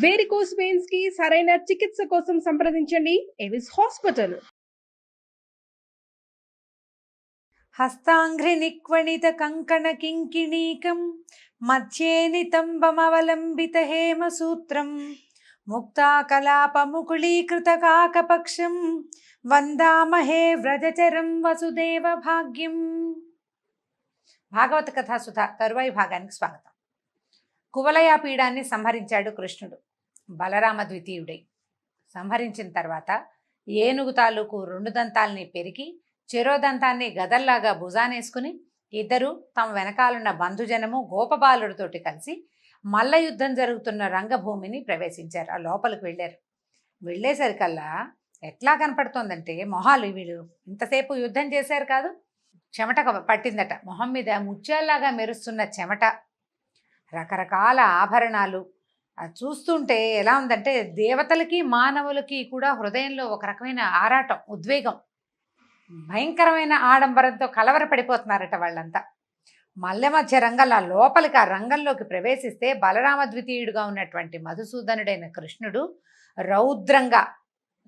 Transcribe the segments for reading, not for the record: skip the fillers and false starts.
Varicose veins కి సరైన చికిత్స కోసం సంప్రదించండి ఎవిస్ హాస్పిటల్. హస్తాంఘ్రి నిక్వణిత కంకణ కింకిణీకం మధ్యే నితంబమవలంబిత హేమసూత్రం ముక్తాకలాపముకుళీకృత కాకపక్షం వందామహే వ్రజచరం వసుదేవ భాగ్యం. భాగవత కథాసుధ తరువాయి భాగానికి స్వాగతం. కువలయా పీడాన్ని సంహరించాడు కృష్ణుడు బలరామ ద్వితీయుడై. సంహరించిన తర్వాత ఏనుగు తాలూకు 2 దంతాల్ని పెరికి చెరోదంతాన్ని గదల్లాగా భుజానేసుకుని ఇద్దరు తమ వెనకాలన్న బంధుజనము గోపబాలుడితోటి కలిసి మల్ల యుద్ధం జరుగుతున్న రంగభూమిని ప్రవేశించారు. ఆ లోపలికి వెళ్ళారు. వెళ్ళేసరికల్లా ఎట్లా కనపడుతోందంటే మొహాలు వీళ్ళు ఇంతసేపు యుద్ధం చేశారు కాదు, చెమట పట్టిందట. మొహం మీద ముత్యాల్లాగా మెరుస్తున్న చెమట, రకరకాల ఆభరణాలు. అది చూస్తుంటే ఎలా ఉందంటే దేవతలకి మానవులకి కూడా హృదయంలో ఒక రకమైన ఆరాటం, ఉద్వేగం, భయంకరమైన ఆడంబరంతో కలవరపడిపోతున్నారట వాళ్ళంతా. మల్లె మధ్య రంగంలో లోపలికి ఆ రంగంలోకి ప్రవేశిస్తే బలరామ ద్వితీయుడుగా ఉన్నటువంటి మధుసూదనుడైన కృష్ణుడు రౌద్రంగా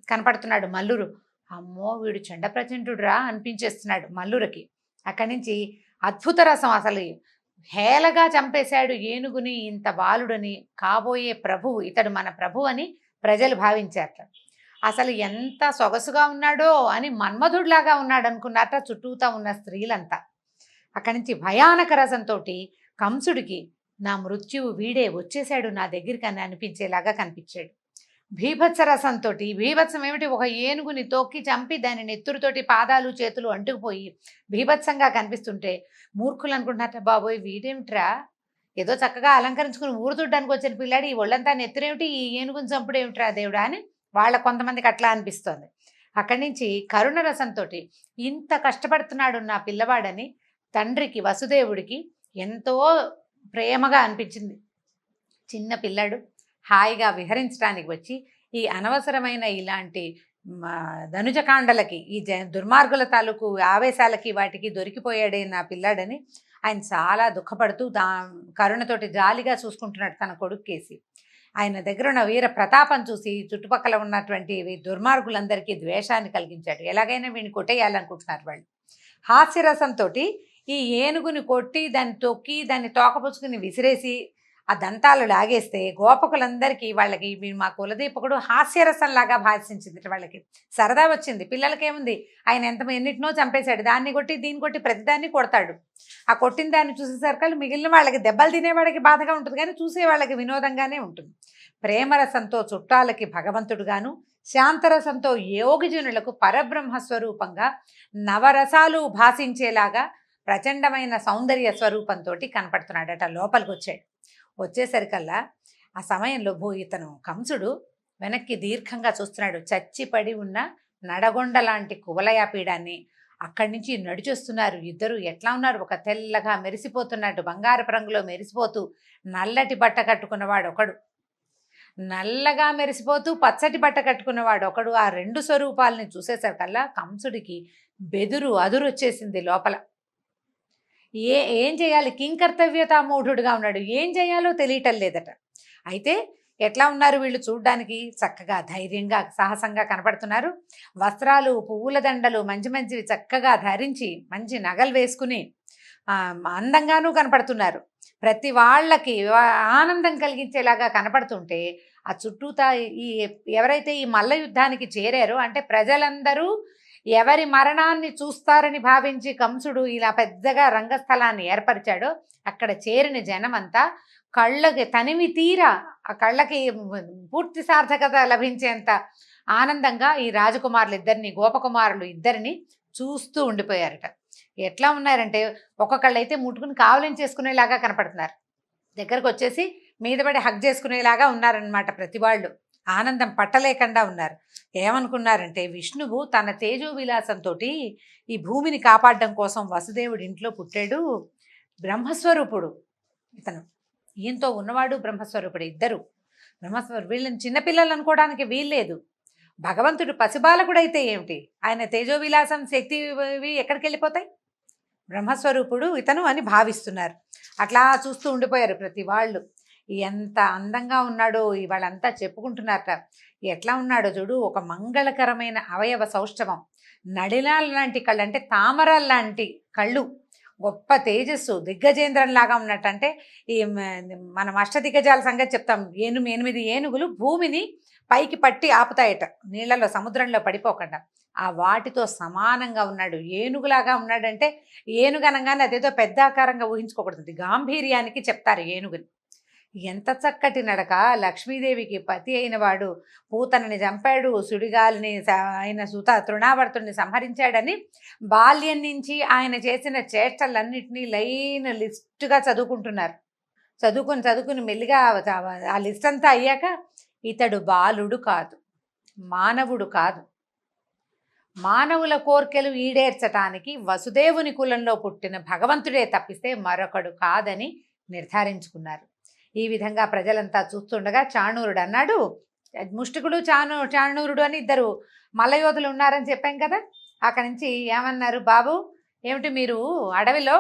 కనపడుతున్నాడు. మల్లురు అమ్మో వీడు చండ ప్రచండుడురా అనిపించేస్తున్నాడు మల్లురకి. అక్కడి నుంచి అద్భుత రసం, అసలు హేళగా చంపేశాడు ఏనుగుని, ఇంత బాలుడని, కాబోయే ప్రభువు ఇతడు మన ప్రభు అని ప్రజలు భావించారట. అసలు ఎంత సొగసుగా ఉన్నాడో అని మన్మధుడిలాగా ఉన్నాడు అనుకున్నారట చుట్టూతా ఉన్న స్త్రీలంతా. అక్కడి నుంచి భయానక రసంతో కంసుడికి నా మృత్యువు వీడే వచ్చేశాడు నా దగ్గరికి అని అనిపించేలాగా కనిపించాడు. భీభత్స రసంతో, భీభత్సం ఏమిటి, ఒక ఏనుగుని తొక్కి చంపి దాని నెత్తురుతోటి పాదాలు చేతులు అంటుకుపోయి భీభత్సంగా కనిపిస్తుంటే మూర్ఖులు అనుకుంటున్నారట, బాబోయ్ వీడేమిట్రా ఏదో చక్కగా అలంకరించుకుని ఊరుతుడ్డానికి వచ్చిన పిల్లాడు ఈ ఒళ్ళంతా నెత్తురేమిటి, ఈ ఏనుగుని చంపుడు ఏమిట్రా దేవుడా అని వాళ్ళ కొంతమందికి అట్లా అనిపిస్తోంది. అక్కడి నుంచి కరుణ రసంతో ఇంత కష్టపడుతున్నాడు నా పిల్లవాడని తండ్రికి వసుదేవుడికి ఎంతో ప్రేమగా అనిపించింది. చిన్న పిల్లాడు హాయిగా విహరించడానికి వచ్చి ఈ అనవసరమైన ఇలాంటి ధనుజకాండలకి, ఈ దుర్మార్గుల తాలూకు ఆవేశాలకి వాటికి దొరికిపోయాడే నా పిల్లాడని ఆయన చాలా దుఃఖపడుతూ కరుణతోటి జాలిగా చూసుకుంటున్నాడు తన కొడుకు కేసి. ఆయన దగ్గర ఉన్న వీర ప్రతాపం చూసి చుట్టుపక్కల ఉన్నటువంటి దుర్మార్గులందరికీ ద్వేషాన్ని కలిగించాడు. ఎలాగైనా వీడిని కొట్టేయాలనుకుంటున్నారు వాళ్ళు. హాస్యరసంతో ఈ ఏనుగుని కొట్టి దాన్ని తొక్కి దాన్ని తోకపుచ్చుకుని విసిరేసి ఆ దంతాలు లాగేస్తే గోపకులందరికీ వాళ్ళకి మా కులదీపకుడు హాస్యరసంలాగా భాషించింది. వాళ్ళకి సరదా వచ్చింది. పిల్లలకేముంది, ఆయన ఎన్నిటినో చంపేశాడు, దాన్ని కొట్టి దీన్ని కొట్టి ప్రతిదాన్ని కొడతాడు. ఆ కొట్టిన దాన్ని చూసేసరికి మిగిలిన వాళ్ళకి దెబ్బలు తినేవాళ్ళకి బాధగా ఉంటుంది, కానీ చూసే వాళ్ళకి వినోదంగానే ఉంటుంది. ప్రేమరసంతో చుట్టాలకి భగవంతుడుగాను, శాంతరసంతో యోగిజనులకు పరబ్రహ్మస్వరూపంగా నవరసాలు భాషించేలాగా ప్రచండమైన సౌందర్య స్వరూపంతో కనపడుతున్నాడట. లోపలికి వచ్చేసరికల్లా ఆ సమయంలో ఇతను కంసుడు వెనక్కి దీర్ఘంగా చూస్తున్నాడు. చచ్చిపడి ఉన్న నడగొండ లాంటి కువలయా పీడాన్ని అక్కడి నుంచి నడిచొస్తున్నారు ఇద్దరు. ఎట్లా ఉన్నారు, ఒక తెల్లగా మెరిసిపోతున్నట్టు బంగారపు రంగులో మెరిసిపోతూ నల్లటి బట్ట కట్టుకున్నవాడు ఒకడు, నల్లగా మెరిసిపోతూ పచ్చటి బట్ట కట్టుకున్నవాడు ఒకడు. ఆ 2 స్వరూపాలని చూసేసరికల్లా కంసుడికి బెదురు అదురు వచ్చేసింది లోపల. ఏం చేయాలి, కింకర్తవ్యతా మూఢుడుగా ఉన్నాడు, ఏం చేయాలో తెలియటం లేదట. అయితే ఎట్లా ఉన్నారు వీళ్ళు చూడ్డానికి, చక్కగా ధైర్యంగా సాహసంగా కనపడుతున్నారు. వస్త్రాలు పువ్వుల దండలు మంచి మంచివి చక్కగా ధరించి మంచి నగలు వేసుకుని అందంగానూ కనపడుతున్నారు. ప్రతి వాళ్ళకి ఆనందం కలిగించేలాగా కనపడుతుంటే ఆ చుట్టూతా ఎవరైతే ఈ మల్ల యుద్ధానికి చేరారో అంటే ప్రజలందరూ ఎవరి మరణాన్ని చూస్తారని భావించి కంసుడు ఇలా పెద్దగా రంగస్థలాన్ని ఏర్పరిచాడో అక్కడ చేరిన జనమంతా కళ్ళకి తనివి తీరా ఆ కళ్ళకి పూర్తి సార్థకత లభించేంత ఆనందంగా ఈ రాజకుమారులు ఇద్దరిని, గోపకుమారులు ఇద్దరిని చూస్తూ ఉండిపోయారట. ఎట్లా ఉన్నారంటే ఒక్కొక్కళ్ళైతే ముట్టుకుని కావలించేసుకునేలాగా కనపడుతున్నారు, దగ్గరకు వచ్చేసి మీద పడి హగ్ చేసుకునేలాగా ఉన్నారనమాట. ప్రతి వాళ్ళు ఆనందం పట్టలేకుండా ఉన్నారు. ఏమనుకున్నారంటే విష్ణువు తన తేజో విలాసంతో ఈ భూమిని కాపాడడం కోసం వసుదేవుడి ఇంట్లో పుట్టాడు. బ్రహ్మస్వరూపుడు ఇతను, ఈయంతో ఉన్నవాడు బ్రహ్మస్వరూపుడు. ఇద్దరు బ్రహ్మస్వరూపుడు. వీళ్ళని చిన్నపిల్లలు అనుకోవడానికి వీల్లేదు. భగవంతుడు పసిబాలకుడైతే ఏమిటి, ఆయన తేజో విలాసం శక్తి ఎక్కడికి వెళ్ళిపోతాయి, బ్రహ్మస్వరూపుడు ఇతను అని భావిస్తున్నారు. అట్లా చూస్తూ ఉండిపోయారు ప్రతి వాళ్ళు. ఎంత అందంగా ఉన్నాడో ఇవాళంతా చెప్పుకుంటున్నారట. ఎట్లా ఉన్నాడో చూడు, ఒక మంగళకరమైన అవయవ సౌష్ఠవం, నడిలాల లాంటి కళ్ళు, అంటే తామరాల లాంటి కళ్ళు, గొప్ప తేజస్సు, దిగ్గజేంద్రంలాగా ఉన్నట్టు. అంటే ఈ మనం అష్టదిగ్గజాల సంగతి చెప్తాం. 8 ఏనుగులు భూమిని పైకి పట్టి ఆపుతాయట, నీళ్ళలో సముద్రంలో పడిపోకుండా. ఆ వాటితో సమానంగా ఉన్నాడు, ఏనుగులాగా ఉన్నాడంటే ఏనుగు అనగానే అదేదో పెద్ద ఆకారంగా ఊహించుకోకూడదు, గాంభీర్యానికి చెప్తారు ఏనుగుని. ఎంత చక్కటి నడక! లక్ష్మీదేవికి పతి అయిన వాడు పూతనని చంపాడు, సుడిగాలిని ఆయన సుత తృణావర్తుడిని సంహరించాడని బాల్యం నుంచి ఆయన చేసిన చేష్టలన్నింటినీ లైన్ లిస్టుగా చదువుకుంటున్నారు. చదువుకుని మెల్లిగా ఆ లిస్ట్ అంతా అయ్యాక, ఇతడు బాలుడు కాదు, మానవుడు కాదు, మానవుల కోర్కెలు ఈడేర్చటానికి వసుదేవుని కులంలో పుట్టిన భగవంతుడే తప్పిస్తే మరొకడు కాదని నిర్ధారించుకున్నారు. ఈ విధంగా ప్రజలంతా చూస్తుండగా చాణూరుడు అన్నాడు, ముష్టికుడు చాణూరుడు అని ఇద్దరు మల్లయోధులు ఉన్నారని చెప్పాం కదా. అక్కడి నుంచి ఏమన్నారు, బాబు ఏమిటి మీరు అడవిలో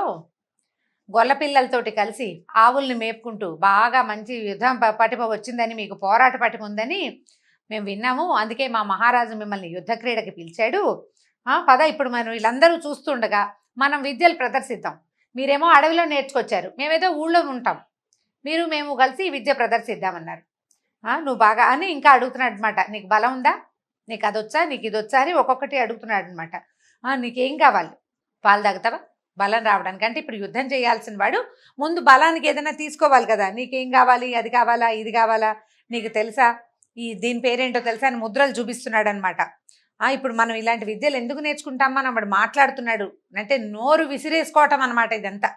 గొల్ల పిల్లలతోటి కలిసి ఆవుల్ని మేపుకుంటూ బాగా మంచి యుద్ధం పటిమ వచ్చిందని, మీకు పోరాట పటిమ ఉందని మేము విన్నాము, అందుకే మా మహారాజు మిమ్మల్ని యుద్ధ క్రీడకి పిలిచాడు. పద, ఇప్పుడు మనం వీళ్ళందరూ చూస్తుండగా మనం విద్యలు ప్రదర్శిద్దాం. మీరేమో అడవిలో నేర్చుకొచ్చారు, మేమేదో ఊళ్ళో ఉంటాం, మేము కలిసి విద్య ప్రదర్శిద్దామన్నారు. నువ్వు బాగా అని ఇంకా అడుగుతున్నాడు అనమాట. నీకు బలం ఉందా, నీకు అది వచ్చా, నీకు ఇది వచ్చా అని ఒక్కొక్కటి అడుగుతున్నాడు అనమాట. నీకేం కావాలి, పాలు తాగుతావా బలం రావడానికి? అంటే ఇప్పుడు యుద్ధం చేయాల్సిన వాడు ముందు బలానికి ఏదైనా తీసుకోవాలి కదా. నీకేం కావాలి, అది కావాలా, ఇది కావాలా, నీకు తెలుసా, దీని పేరేంటో తెలుసా అని ముద్రలు చూపిస్తున్నాడు అనమాట. ఇప్పుడు మనం ఇలాంటి విద్యలు ఎందుకు నేర్చుకుంటామని వాడు మాట్లాడుతున్నాడు. అంటే నోరు విసిరేసుకోవటం అనమాట ఇదంతా.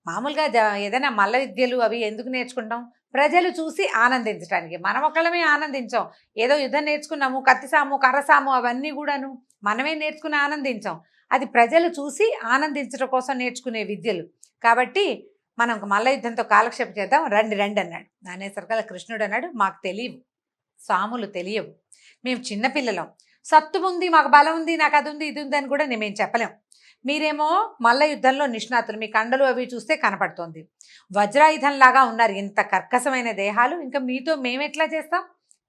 మామూలుగా ఏదైనా మల్ల విద్యలు అవి ఎందుకు నేర్చుకుంటాం, ప్రజలు చూసి ఆనందించడానికి. మనం ఒకళ్ళమే ఆనందించాం, ఏదో యుద్ధం నేర్చుకున్నాము, కత్తిసాము కర్రసాము అవన్నీ కూడాను మనమే నేర్చుకుని ఆనందించాం. అది ప్రజలు చూసి ఆనందించడం కోసం నేర్చుకునే విద్యలు. కాబట్టి మనం మల్ల యుద్ధంతో కాలక్షేపం చేద్దాం, రండి రండి అన్నాడు. అనేసరికల్లా కృష్ణుడు అన్నాడు, మాకు తెలియవు, సాములు తెలియవు, మేము చిన్నపిల్లలం, సత్తు ఉంది, మాకు బలం ఉంది, నాకు అది ఉంది ఇది ఉంది అని కూడా మేము చెప్పలేం. మీరేమో మల్ల యుద్ధంలో నిష్ణాతులు, మీ కండలు అవి చూస్తే కనపడుతోంది, వజ్రాయుధంలాగా ఉన్నారు, ఇంత కర్కశమైన దేహాలు, ఇంకా మీతో మేమెట్లా చేస్తాం,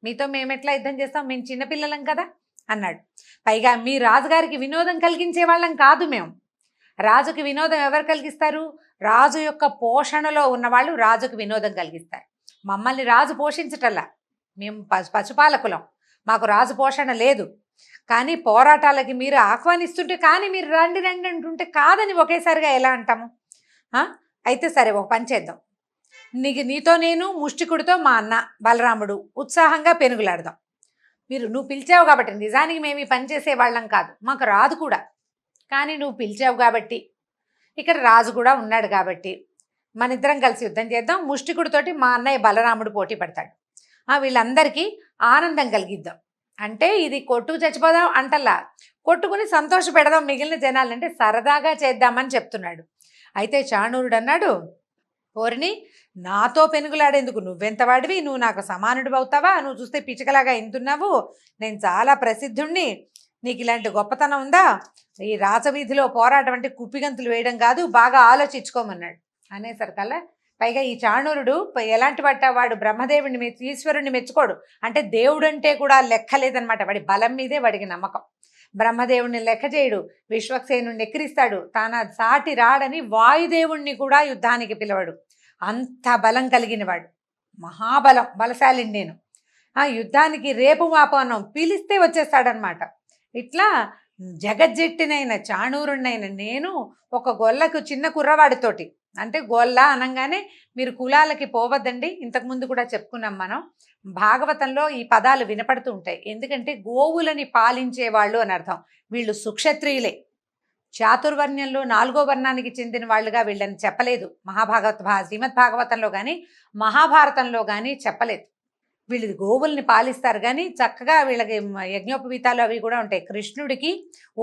మీతో మేమెట్లా యుద్ధం చేస్తాం, మేము చిన్నపిల్లలం కదా అన్నాడు. పైగా మీ రాజుగారికి వినోదం కలిగించే వాళ్ళం కాదు మేము. రాజుకి వినోదం ఎవరు కలిగిస్తారు, రాజు యొక్క పోషణలో ఉన్నవాళ్ళు రాజుకు వినోదం కలిగిస్తారు. మమ్మల్ని రాజు పోషించటల్లా, మేము పశుపాలకులం, మాకు రాజు పోషణ లేదు. కానీ పోరాటాలకి మీరు ఆహ్వానిస్తుంటే, కానీ మీరు రండి రండి అంటుంటే కాదని ఒకేసారిగా ఎలా అంటాము? అయితే సరే, ఒక పని చేద్దాం, నీతో నేను, ముష్టికుడితో మా అన్న బలరాముడు ఉత్సాహంగా పెనుగులాడదాం. నువ్వు పిలిచావు కాబట్టి, నిజానికి మేము ఈ పని చేసే వాళ్ళం కాదు, మాకు రాదు కూడా, కానీ నువ్వు పిలిచావు కాబట్టి, ఇక్కడ రాజు కూడా ఉన్నాడు కాబట్టి మన ఇద్దరం కలిసి యుద్ధం చేద్దాం. ముష్టికుడితోటి మా అన్నయ్య బలరాముడు పోటీ పడతాడు, వీళ్ళందరికీ ఆనందం కలిగిద్దాం. అంటే ఇది కొట్టుకు చచ్చిపోదాం అంటల్లా, కొట్టుకుని సంతోష పెడదాం మిగిలిన జనాలు, అంటే సరదాగా చేద్దామని చెప్తున్నాడు. అయితే చాణూరుడు అన్నాడు, ఓరిని, నాతో పెనుగులాడేందుకు నువ్వెంత వాడివి, నువ్వు నాకు సమానుడు అవుతావా, నువ్వు చూస్తే పిచ్చుకలాగా ఎంతున్నావు, నేను చాలా ప్రసిద్ధుణ్ణి, నీకు ఇలాంటి గొప్పతనం ఉందా, ఈ రాజవీధిలో పోరాటం అంటే కుప్పిగంతులు వేయడం కాదు, బాగా ఆలోచించుకోమన్నాడు. అనేసరికల్లా పైగా ఈ చాణూరుడు ఎలాంటి వాడు బ్రహ్మదేవుడిని ఈశ్వరుణ్ణి మెచ్చుకోడు, అంటే దేవుడు అంటే కూడా లెక్క లేదనమాట, వాడి బలం మీదే వాడికి నమ్మకం. బ్రహ్మదేవుడిని లెక్క చేయడు, విశ్వక్సేనుడిని ఎక్కిరిస్తాడు, తన సాటి రాడని వాయుదేవుణ్ణి కూడా యుద్ధానికి పిలవడు, అంత బలం కలిగినవాడు, మహాబలం, బలశాలిని నేను. యుద్ధానికి రేపు మాపనం పిలిస్తే వచ్చేస్తాడనమాట. ఇట్లా జగజ్జెట్టినైన చాణూరుణ్ణైన నేను ఒక గొల్లకు చిన్న కుర్రవాడితోటి, అంటే గొల్ల అనగానే మీరు కులాలకి పోవద్దండి, ఇంతకుముందు కూడా చెప్పుకున్నాం మనం, భాగవతంలో ఈ పదాలు వినపడుతూ ఉంటాయి. ఎందుకంటే గోవులని పాలించేవాళ్ళు అని అర్థం. వీళ్ళు సుక్షత్రియులే, చాతుర్వర్ణ్యంలో 4వ వర్ణానికి చెందిన వాళ్ళుగా వీళ్ళని చెప్పలేదు. శ్రీమద్ భాగవతంలో కానీ మహాభారతంలో కానీ చెప్పలేదు. వీళ్ళు గోవుల్ని పాలిస్తారు, కానీ చక్కగా వీళ్ళకి యజ్ఞోపవీతాలు అవి కూడా ఉంటాయి. కృష్ణుడికి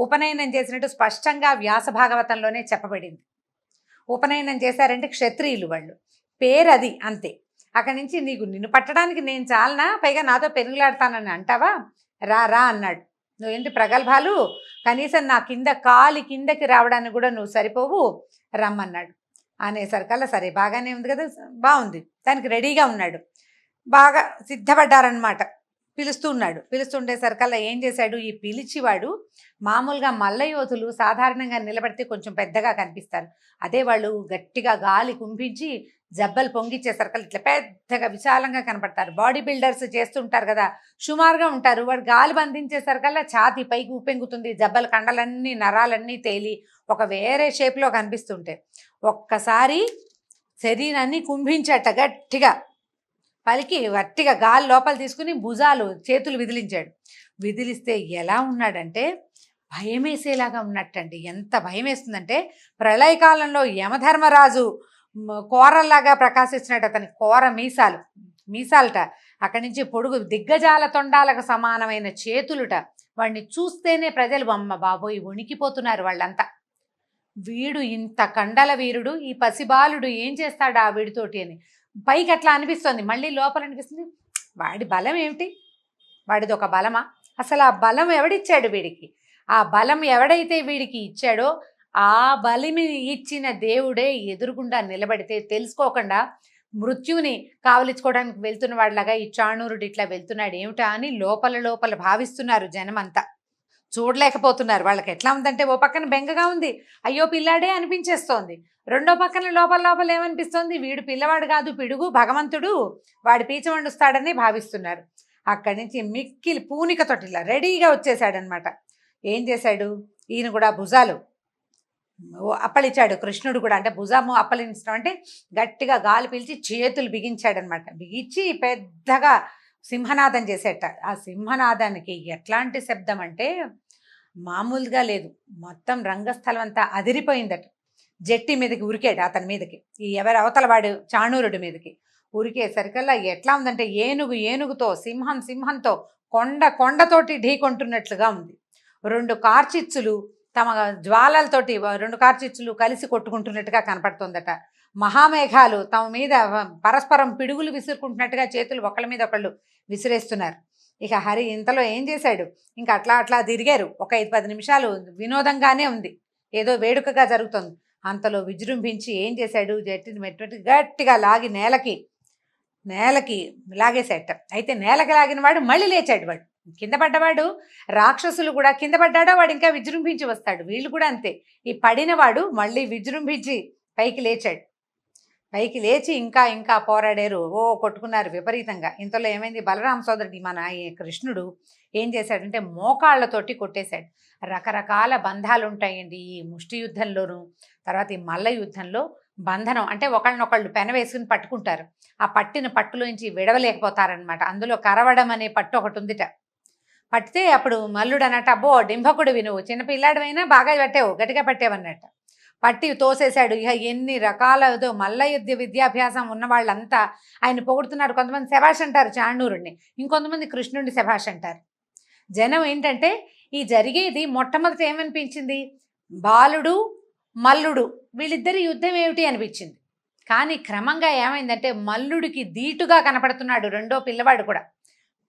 ఉపనయనం చేసినట్టు స్పష్టంగా వ్యాస భాగవతంలోనే చెప్పబడింది. ఉపనయనం చేశారంటే క్షత్రియులు వాళ్ళు, పేరు అది అంతే. అక్కడి నుంచి నిన్ను పట్టడానికి నేను చాలనా, పైగా నాతో పెనుగులాడతానని అంటావా, రా రా అన్నాడు. నువ్వేంటి ప్రగల్భాలు, కనీసం నా కాలి కిందకి రావడానికి కూడా నువ్వు సరిపోవు, రమ్మన్నాడు. అనేసరికల్లా సరే బాగానే ఉంది కదా, బాగుంది, దానికి రెడీగా ఉన్నాడు. బాగా సిద్ధపడ్డారనమాట. పిలుస్తూ ఉన్నాడు. పిలుస్తుండేసరికల్లా ఏం చేశాడు, ఈ పిలిచివాడు మామూలుగా మల్ల యోధులు సాధారణంగా నిలబడితే కొంచెం పెద్దగా కనిపిస్తారు. అదే వాళ్ళు గట్టిగా గాలి కుంభించి జబ్బలు పొంగిచ్చేసరికల్లా ఇట్లా పెద్దగా విశాలంగా కనపడతారు. బాడీ బిల్డర్స్ చేస్తుంటారు కదా, సుమారుగా ఉంటారు. వాడు గాలి బంధించేసరికల్లా ఛాతీ పైకి ఉప్పెంగుతుంది, జబ్బల కండలన్నీ నరాలన్నీ తేలి ఒక వేరే షేప్లో కనిపిస్తుంటాయి. ఒక్కసారి శరీరాన్ని కుంభించట గట్టిగా పలికి గట్టిగా గాలి లోపల తీసుకుని భుజాలు చేతులు విదిలించాడు. విదిలిస్తే ఎలా ఉన్నాడంటే భయమేసేలాగా ఉన్నట్టండి. ఎంత భయం వేస్తుందంటే ప్రళయకాలంలో యమధర్మరాజు కోరల్లాగా ప్రకాశించినట్టు అతని కోర మీసాలట, అక్కడి నుంచి పొడుగు దిగ్గజాల తొండాలకు సమానమైన చేతులుట. వాడిని చూస్తేనే ప్రజలు అమ్మ బాబోయ్ వణికిపోతున్నారు వాళ్ళంతా. వీడు ఇంత కండల వీరుడు, ఈ పసిబాలుడు ఏం చేస్తాడు ఆ వీడితోటి అని పైకి అట్లా అనిపిస్తుంది. మళ్ళీ లోపల అనిపిస్తుంది వాడి బలం ఏమిటి, వాడిది ఒక బలమా, అసలు ఆ బలం ఎవడిచ్చాడు వీడికి, ఆ బలం ఎవడైతే వీడికి ఇచ్చాడో ఆ బలిమి ఇచ్చిన దేవుడే ఎదురుగుండా నిలబడితే తెలుసుకోకుండా మృత్యువుని కావలించుకోవడానికి వెళ్తున్న వాడిలాగా ఈ చాణూరుడు ఇట్లా వెళ్తున్నాడు ఏమిటా అని లోపల భావిస్తున్నారు జనమంతా. చూడలేకపోతున్నారు. వాళ్ళకి ఎట్లా ఉందంటే ఓ పక్కన బెంగగా ఉంది, అయ్యో పిల్లాడే అనిపించేస్తోంది. రెండో పక్కన లోపల ఏమనిపిస్తోంది, వీడు పిల్లవాడు కాదు పిడుగు భగవంతుడు, వాడి పీచ వండుస్తాడని భావిస్తున్నారు. అక్కడి నుంచి మిక్కిలి పూనికతోటి ఇలా రెడీగా వచ్చేసాడనమాట. ఏం చేశాడు, ఈయన కూడా భుజాలు అప్పలిచ్చాడు. కృష్ణుడు కూడా అంటే భుజము అప్పలించడం అంటే గట్టిగా గాలి పీల్చి చేతులు బిగించాడనమాట. బిగించి పెద్దగా సింహనాదం చేసేట. ఆ సింహనాదానికి ఎట్లాంటి శబ్దం అంటే మామూలుగా లేదు, మొత్తం రంగస్థలం అంతా అదిరిపోయిందట. జట్టి మీదకి ఉరికాడు, అతని మీదకి, ఈ ఎవరి అవతల వాడు చాణూరుడి మీదకి ఉరికేసరికల్లా ఎట్లా ఉందంటే ఏనుగుతో సింహంతో కొండతోటి ఢీకొంటున్నట్లుగా ఉంది. రెండు కార్చిచ్చులు తమ జ్వాలలతోటి రెండు కార్చిచ్చులు కలిసి కొట్టుకుంటున్నట్టుగా కనపడుతుందట. మహామేఘాలు తమ మీద పరస్పరం పిడుగులు విసురుకుంటున్నట్టుగా చేతులు ఒకళ్ళ మీద ఒకళ్ళు విసిరేస్తున్నారు. ఇక హరి ఇంతలో ఏం చేశాడు, ఇంకా అట్లా తిరిగారు. ఒక 5-10 నిమిషాలు వినోదంగానే ఉంది, ఏదో వేడుకగా జరుగుతుంది. అంతలో విజృంభించి ఏం చేశాడు, జట్టిని మెట్టి గట్టిగా లాగి నేలకి లాగేసేట. అయితే నేలకి లాగిన వాడు మళ్ళీ లేచాడు. వాడు కింద పడ్డవాడు, రాక్షసులు కూడా కింద పడ్డాడో వాడు ఇంకా విజృంభించి వస్తాడు. వీళ్ళు కూడా అంతే, ఈ పడినవాడు మళ్ళీ విజృంభించి పైకి లేచాడు. పైకి లేచి ఇంకా పోరాడారు, కొట్టుకున్నారు విపరీతంగా. ఇంతలో ఏమైంది, బలరామ సోదరుడి మన కృష్ణుడు ఏం చేశాడంటే మోకాళ్ళతోటి కొట్టేశాడు. రకరకాల బంధాలు ఉంటాయండి ఈ ముష్టి యుద్ధంలోనూ. తర్వాత ఈ మల్ల యుద్ధంలో బంధనం అంటే ఒకళ్ళనొకళ్ళు పెన వేసుకుని పట్టుకుంటారు. ఆ పట్టిన పట్టులోంచి విడవలేకపోతారనమాట. అందులో కరవడం అనే పట్టు ఒకటి ఉందిట. పట్టితే అప్పుడు మల్లుడు అన్నట్టు అబ్బో డింభకుడివి నువ్వు, చిన్నపిల్లాడివైనా బాగా పట్టావు, గట్టిగా పట్టావన్నట్ట. పట్టి తోసేశాడు. ఇక ఎన్ని రకాలదో మల్ల యుద్ధ విద్యాభ్యాసం ఉన్న వాళ్ళంతా ఆయన పొగుడుతున్నారు. కొంతమంది శభాష్ అంటారు చాణూరుడిని, ఇంకొంతమంది కృష్ణుడిని శభాష్ అంటారు. జనం ఏంటంటే ఈ జరిగేది మొట్టమొదటి ఏమనిపించింది, బాలుడు మల్లుడు వీళ్ళిద్దరి యుద్ధం ఏమిటి అనిపించింది. కానీ క్రమంగా ఏమైందంటే మల్లుడికి ధీటుగా కనపడుతున్నాడు రెండో పిల్లవాడు కూడా,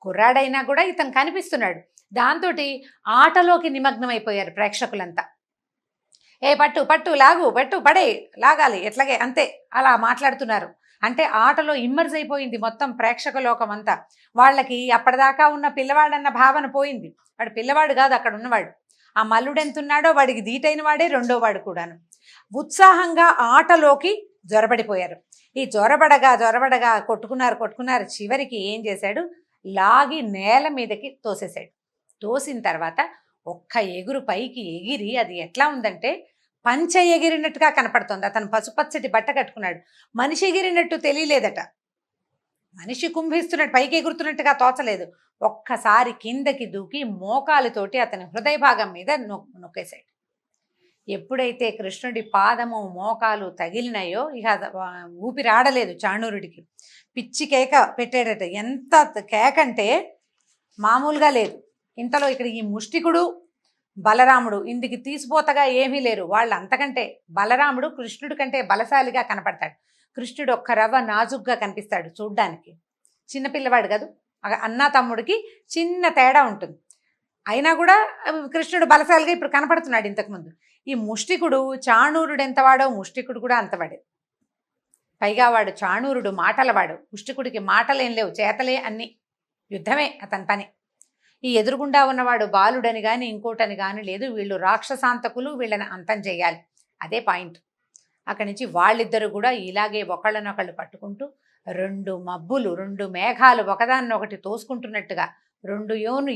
కుర్రాడైనా కూడా ఇతను కనిపిస్తున్నాడు. దాంతో ఆటలోకి నిమగ్నమైపోయారు ప్రేక్షకులంతా. ఏ పట్టు లాగు, పడే లాగాలి ఎట్లాగే అంతే అలా మాట్లాడుతున్నారు. అంటే ఆటలో ఇమ్మర్స్ అయిపోయింది మొత్తం ప్రేక్షక లోకం అంతా. వాళ్ళకి అప్పటిదాకా ఉన్న పిల్లవాడన్న భావన పోయింది. వాడు పిల్లవాడు కాదు అక్కడ ఉన్నవాడు. ఆ మల్లుడు ఎంతున్నాడో వాడికి ధీటైన వాడే రెండో వాడు కూడాను. ఉత్సాహంగా ఆటలోకి జొరబడిపోయారు. ఈ జొరబడగా కొట్టుకున్నారు. చివరికి ఏం చేశాడు, లాగి నేల మీదకి తోసేశాడు. తోసిన తర్వాత ఒక్క ఎగురు పైకి ఎగిరి, అది ఎట్లా ఉందంటే పంచ ఎగిరినట్టుగా కనపడుతుంది. అతను పసుపచ్చటి బట్ట కట్టుకున్నాడు. మనిషి ఎగిరినట్టు తెలియలేదట. మనిషి కుంభిస్తున్నట్టు పైకి ఎగురుతున్నట్టుగా తోచలేదు. ఒక్కసారి కిందకి దూకి మోకాలుతోటి అతని హృదయ భాగం మీద నొక్కేశాడు. ఎప్పుడైతే కృష్ణుడి పాదము మోకాలు తగిలినాయో ఇక ఊపిరి ఆడలేదు చాణూరుడికి. పిచ్చి కేక పెట్టాడట. ఎంత కేకంటే మామూలుగా లేదు. ఇంతలో ఇక్కడ ఈ ముష్టికుడు బలరాముడు ఇందుకు తీసిపోతగా ఏమీ లేరు. వాళ్ళు అంతకంటే బలరాముడు కృష్ణుడి కంటే బలశాలిగా కనపడతాడు. కృష్ణుడు ఒక్క రవ్వ నాజుగ్గా కనిపిస్తాడు చూడ్డానికి. చిన్నపిల్లవాడు కాదు, అన్నా తమ్ముడికి చిన్న తేడా ఉంటుంది. అయినా కూడా కృష్ణుడు బలశాలిగా ఇప్పుడు కనపడుతున్నాడు. ఇంతకుముందు ఈ ముష్టికుడు చాణూరుడు ఎంతవాడో ముష్టికుడు కూడా అంతవాడే. పైగా వాడు చాణూరుడు మాటలవాడు, పుష్టికుడికి మాటలేం లేవు, చేతలే అన్ని, యుద్ధమే అతని పని. ఈ ఎదురుగుండా ఉన్నవాడు బాలుడని కానీ ఇంకోటని కానీ లేదు, వీళ్ళు రాక్షసాంతకులు, వీళ్ళని అంతం చేయాలి, అదే పాయింట్. అక్కడి నుంచి వాళ్ళిద్దరూ కూడా ఇలాగే ఒకళ్ళనొకళ్ళు పట్టుకుంటూ రెండు మబ్బులు, రెండు మేఘాలు ఒకదాన్నొకటి తోసుకుంటున్నట్టుగా, రెండు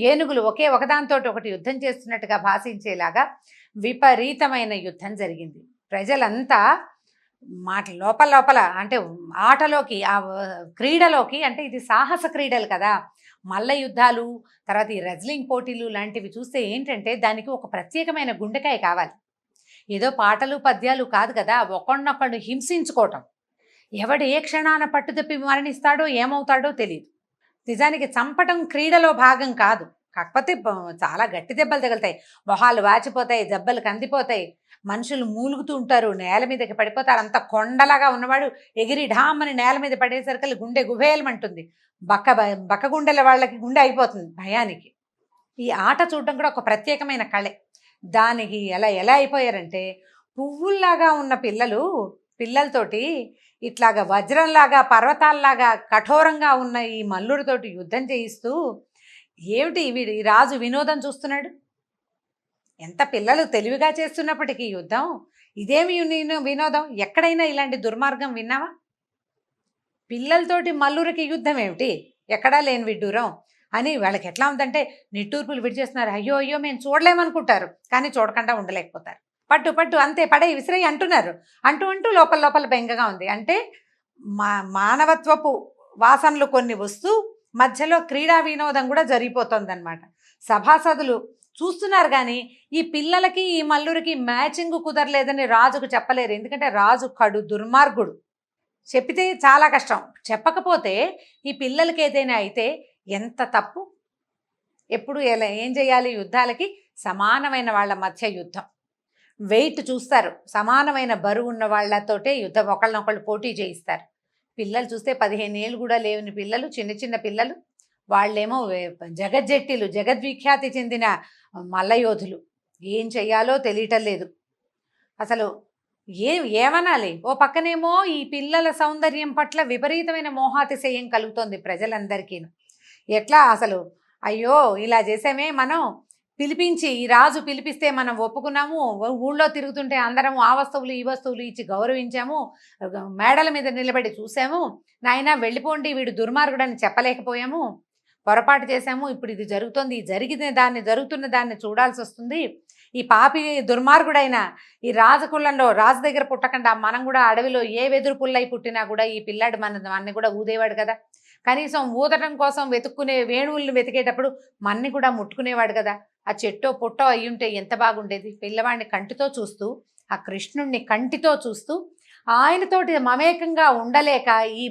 ఏనుగులు ఒకే ఒకదానితో ఒకటి యుద్ధం చేస్తున్నట్టుగా భాషించేలాగా విపరీతమైన యుద్ధం జరిగింది. ప్రజలంతా మాట లోపల లోపల అంటే ఆటలోకి, ఆ క్రీడలోకి, అంటే ఇది సాహస క్రీడలు కదా, మల్ల యుద్ధాలు, తర్వాత ఈ రెజ్లింగ్ పోటీలు లాంటివి చూస్తే ఏంటంటే దానికి ఒక ప్రత్యేకమైన గుండెకాయ కావాలి. ఏదో పాటలు పద్యాలు కాదు కదా, ఒకళ్ళనొకళ్ళు హింసించుకోవటం. ఎవడు ఏ క్షణాన పట్టుదప్పి మరణిస్తాడో ఏమవుతాడో తెలియదు. నిజానికి చంపటం క్రీడలో భాగం కాదు, కాకపోతే చాలా గట్టి దెబ్బలు తగులుతాయి, మొహాలు వాచిపోతాయి, దెబ్బలు కందిపోతాయి, మనుషులు మూలుగుతూ ఉంటారు, నేల మీదకి పడిపోతారు. అంత కొండలాగా ఉన్నవాడు ఎగిరి ఢామని నేల మీద పడేసరికి గుండె గుబేలమంటుంది. బక్క గుండెల వాళ్ళకి గుండె అయిపోతుంది భయానికి. ఈ ఆట చూడడం కూడా ఒక ప్రత్యేకమైన కళే. దానికి ఎలా అయిపోయారంటే, పువ్వుల్లాగా ఉన్న పిల్లలతోటి ఇట్లాగా వజ్రంలాగా, పర్వతాల్లాగా కఠోరంగా ఉన్న ఈ మల్లుడితోటి యుద్ధం చేయిస్తూ, ఏమిటి వీడి రాజు వినోదం చూస్తున్నాడు. ఎంత పిల్లలు తెలివిగా చేస్తున్నప్పటికీ యుద్ధం, ఇదేమి వినోదం? ఎక్కడైనా ఇలాంటి దుర్మార్గం విన్నావా? పిల్లలతోటి మల్లురికి యుద్ధం ఏమిటి, ఎక్కడా లేని విడ్డూరం అని వాళ్ళకి ఎట్లా ఉందంటే నిట్టూర్పులు విడిచేస్తున్నారు. అయ్యో అయ్యో మేము చూడలేమనుకుంటారు, కానీ చూడకుండా ఉండలేకపోతారు. పట్టు అంతే, పడే విసిరై అంటున్నారు. అంటూ లోపల బెంగగా ఉంది. అంటే మానవత్వపు వాసనలు కొన్ని వస్తూ మధ్యలో క్రీడా వినోదం కూడా జరిగిపోతుందన్నమాట. సభాసదులు చూస్తున్నారు కానీ ఈ పిల్లలకి ఈ మల్లురికి మ్యాచింగ్ కుదరలేదని రాజుకు చెప్పలేరు. ఎందుకంటే రాజు కడు దుర్మార్గుడు. చెప్పితే చాలా కష్టం, చెప్పకపోతే ఈ పిల్లలకి ఏదైనా అయితే ఎంత తప్పు. ఎప్పుడు ఏం చేయాలి? యుద్ధాలకి సమానమైన వాళ్ళ మధ్య యుద్ధం, వెయిట్ చూస్తారు, సమానమైన బరువు ఉన్న వాళ్ళతోటే యుద్ధం, ఒకళ్ళనొకళ్ళు పోటీ చేయిస్తారు. పిల్లలు చూస్తే 15 ఏళ్ళు కూడా లేని పిల్లలు, చిన్న పిల్లలు, వాళ్ళేమో జగజ్జెట్టిలు, జగద్విఖ్యాతి చెందిన మల్లయోధులు. ఏం చెయ్యాలో తెలియటం లేదు అసలు. ఏమనాలి? ఓ పక్కనేమో ఈ పిల్లల సౌందర్యం పట్ల విపరీతమైన మోహాతిశయం కలుగుతోంది ప్రజలందరికీ. ఎట్లా అసలు, అయ్యో ఇలా చేసామే, మనం పిలిపించి, ఈ రాజు పిలిపిస్తే మనం ఒప్పుకున్నాము, ఊళ్ళో తిరుగుతుంటే అందరం ఆ వస్తువులు ఈ వస్తువులు ఇచ్చి గౌరవించాము, మేడల మీద నిలబడి చూసాము, నాయనా వెళ్ళిపోండి వీడు దుర్మార్గుడని చెప్పలేకపోయాము, పొరపాటు చేశాము, ఇప్పుడు ఇది జరుగుతుంది, జరుగుతున్న దాన్ని చూడాల్సి వస్తుంది. ఈ పాపి దుర్మార్గుడైన ఈ రాజకులంలో రాజు దగ్గర పుట్టకుండా మనం కూడా అడవిలో ఏ వెదురు పుల్లై పుట్టినా కూడా ఈ పిల్లాడు మనని కూడా ఊదేవాడు కదా, కనీసం ఊదటం కోసం వెతుక్కునే వేణువులను వెతికేటప్పుడు మన్ని కూడా ముట్టుకునేవాడు కదా. ఆ చెట్టో పుట్టో అయ్యుంటే ఎంత బాగుండేది. పిల్లవాడిని కంటితో చూస్తూ, ఆ కృష్ణుణ్ణి కంటితో చూస్తూ ఆయనతోటి మమేకంగా ఉండలేక ఈ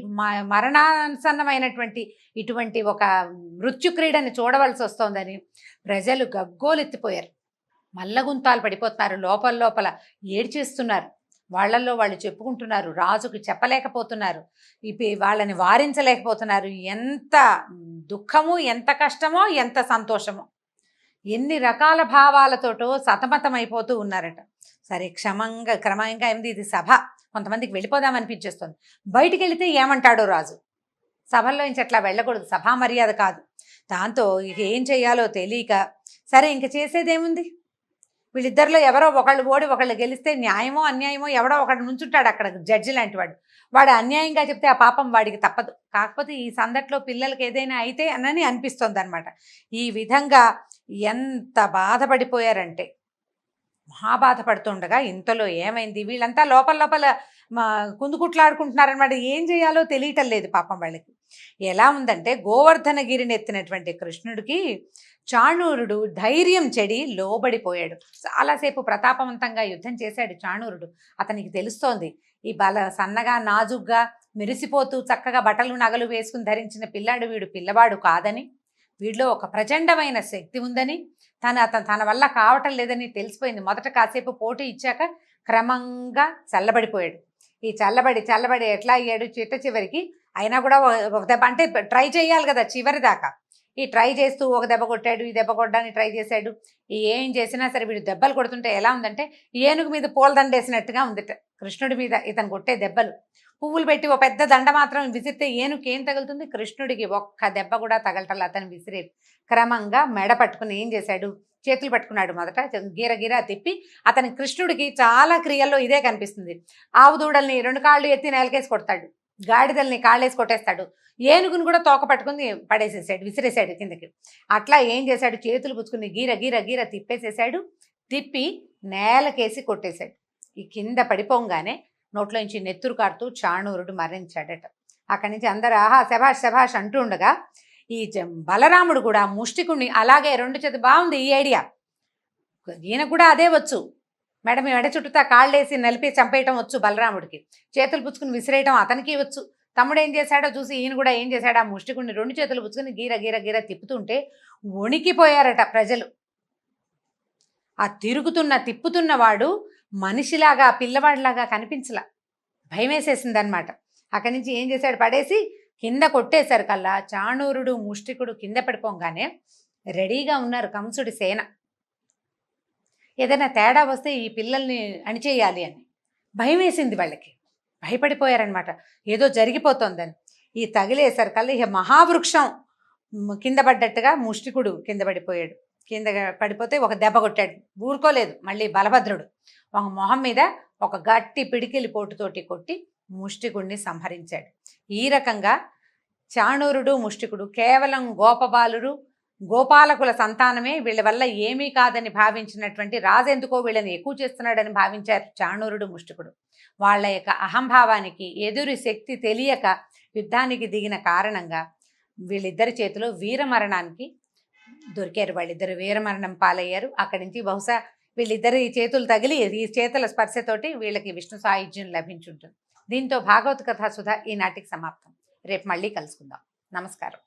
మరణాసన్నమైనటువంటి ఇటువంటి ఒక మృత్యు క్రీడని చూడవలసి వస్తోందని ప్రజలు గగ్గోలెత్తిపోయారు. మల్లగుంతాలు పడిపోతున్నారు, లోపల ఏడ్చేస్తున్నారు. వాళ్ళల్లో వాళ్ళు చెప్పుకుంటున్నారు, రాజుకి చెప్పలేకపోతున్నారు, వాళ్ళని వారించలేకపోతున్నారు. ఎంత దుఃఖము, ఎంత కష్టమో, ఎంత సంతోషమో, ఎన్ని రకాల భావాలతోటో సతమతమైపోతూ ఉన్నారట. సరే, క్రమంగా ఏంది ఇది సభ, కొంతమందికి వెళ్ళిపోదామనిపించేస్తుంది. బయటికి వెళితే ఏమంటాడో రాజు. సభల్లో ఇంక అట్లా వెళ్ళకూడదు, సభా మర్యాద కాదు. దాంతో ఇక ఏం చేయాలో తెలియక, సరే ఇంక చేసేదేముంది, వీళ్ళిద్దరిలో ఎవరో ఒకళ్ళు ఓడి ఒకళ్ళు గెలిస్తే న్యాయమో అన్యాయమో ఎవడో ఒకడు నుంచుంటాడు అక్కడ జడ్జి లాంటి వాడు అన్యాయంగా చెప్తే ఆ పాపం వాడికి తప్పదు. కాకపోతే ఈ సందట్లో పిల్లలకి ఏదైనా అయితే అని అనిపిస్తుంది అనమాట. ఈ విధంగా ఎంత బాధపడిపోయారంటే, మహాబాధపడుతుండగా ఇంతలో ఏమైంది, వీళ్ళంతా లోపల కుందుకుట్లాడుకుంటున్నారనమాట. ఏం చేయాలో తెలియటం లేదు పాపం వాళ్ళకి. ఎలా ఉందంటే, గోవర్ధనగిరిని ఎత్తినటువంటి కృష్ణుడికి చాణూరుడు ధైర్యం చెడి లోబడిపోయాడు. చాలాసేపు ప్రతాపవంతంగా యుద్ధం చేశాడు చాణూరుడు. అతనికి తెలుస్తోంది ఈ సన్నగా నాజుగ్గా మెరిసిపోతూ చక్కగా బట్టలు నగలు వేసుకుని ధరించిన పిల్లాడు వీడు పిల్లవాడు కాదని, వీడిలో ఒక ప్రచండమైన శక్తి ఉందని, తన వల్ల కావటం లేదని తెలిసిపోయింది. మొదట కాసేపు పోటీ ఇచ్చాక క్రమంగా చల్లబడిపోయాడు. ఈ చల్లబడి ఎట్లా అయ్యాడు, చివరికి అయినా కూడా ఒక దెబ్బ, అంటే ట్రై చేయాలి కదా చివరి దాకా. ఈ ట్రై చేస్తూ ఒక దెబ్బ కొట్టాడు, ఈ దెబ్బ కొట్టడానికి ట్రై చేశాడు. ఏం చేసినా సరే వీడు దెబ్బలు కొడుతుంటే ఎలా ఉందంటే ఏనుగు మీద పూలదండేసినట్టుగా ఉంది కృష్ణుడి మీద ఇతను కొట్టే దెబ్బలు. పువ్వులు పెట్టి ఓ పెద్ద దండ మాత్రం విసిరితే ఏనుగుకి ఏం తగులుతుంది? కృష్ణుడికి ఒక్క దెబ్బ కూడా తగలటల్లా. అతను విసిరేది క్రమంగా మెడ పట్టుకుని ఏం చేశాడు, చేతులు పట్టుకున్నాడు. మొదట గీర గీర తిప్పి అతని కృష్ణుడికి చాలా క్రియల్లో ఇదే కనిపిస్తుంది. ఆవు దూడల్ని 2 కాళ్ళు ఎత్తి నేలకేసి కొడతాడు, గాడిదల్ని కాళ్ళేసి కొట్టేస్తాడు, ఏనుగును కూడా తోక పట్టుకుని పడేసేసాడు, విసిరేసాడు కిందకి. అట్లా ఏం చేశాడు, చేతులు పుచ్చుకుని గీర గీర గీర తిప్పేసేసాడు, తిప్పి నేలకేసి కొట్టేశాడు. ఈ కింద పడిపోగానే నోట్లోంచి నెత్తురు కారుతూ చాణూరుడు మరణించాడట. అక్కడి నుంచి అందరూ ఆహా శభాష్ శభాష్ అంటూ ఉండగా ఈ బలరాముడు కూడా ముష్టికుణ్ణి అలాగే 2 చేతులు, బాగుంది ఈ ఐడియా, ఈయన కూడా అదే వచ్చు, మెడ చుట్టూతా కాళ్ళేసి నలిపి చంపేయటం వచ్చు బలరాముడికి, చేతులు పుచ్చుకుని విసిరేయటం అతనికి వచ్చు. తమ్ముడు ఏం చేశాడో చూసి ఈయన కూడా ఏం చేశాడు, ఆ ముష్టికుణ్ణి 2 చేతులు పుచ్చుకుని గీర గీర గీర తిప్పుతుంటే వణికిపోయారట ప్రజలు. ఆ తిప్పుతున్న వాడు మనిషిలాగా పిల్లవాడిలాగా కనిపించలా, భయం వేసేసిందనమాట. అక్కడి నుంచి ఏం చేశాడు, పడేసి కింద కొట్టేశారు కల్లా. చాణూరుడు ముష్టికుడు కింద పడిపోగానే రెడీగా ఉన్నారు కంసుడి సేన. ఏదైనా తేడా వస్తే ఈ పిల్లల్ని అణిచేయాలి అని భయం వేసింది వాళ్ళకి, భయపడిపోయారనమాట, ఏదో జరిగిపోతోందని. ఈ తగిలేశారు కల్లా ఇక మహావృక్షం కింద పడ్డట్టుగా ముష్టికుడు కింద పడిపోయాడు. కింద పడిపోతే ఒక దెబ్బ కొట్టాడు, ఊరుకోలేదు. మళ్ళీ బలభద్రుడు ఒక మొహం మీద ఒక గట్టి పిడికిలి పోటుతోటి కొట్టి ముష్టికుడిని సంహరించాడు. ఈ రకంగా చాణూరుడు ముష్టికుడు కేవలం గోపాలకుల సంతానమే, వీళ్ళ వల్ల ఏమీ కాదని భావించినటువంటి రాజెందుకో వీళ్ళని ఎక్కువ చేస్తున్నాడని భావించారు చాణూరుడు ముష్టికుడు. వాళ్ళ యొక్క అహంభావానికి ఎదురు శక్తి తెలియక యుద్ధానికి దిగిన కారణంగా వీళ్ళిద్దరి చేతిలో వీరమరణానికి దొరికారు. వాళ్ళిద్దరు వీరమరణం పాలయ్యారు. అక్కడి నుంచి బహుశా వీళ్ళిద్దరి చేతులు తగిలి ఈ చేతుల స్పర్శతోటి వీళ్ళకి విష్ణు సాయుధ్యం లభించుంటుంది. దీంతో భాగవత కథా సుధ ఈనాటికి సమాప్తం. రేపు మళ్ళీ కలుసుకుందాం. నమస్కారం.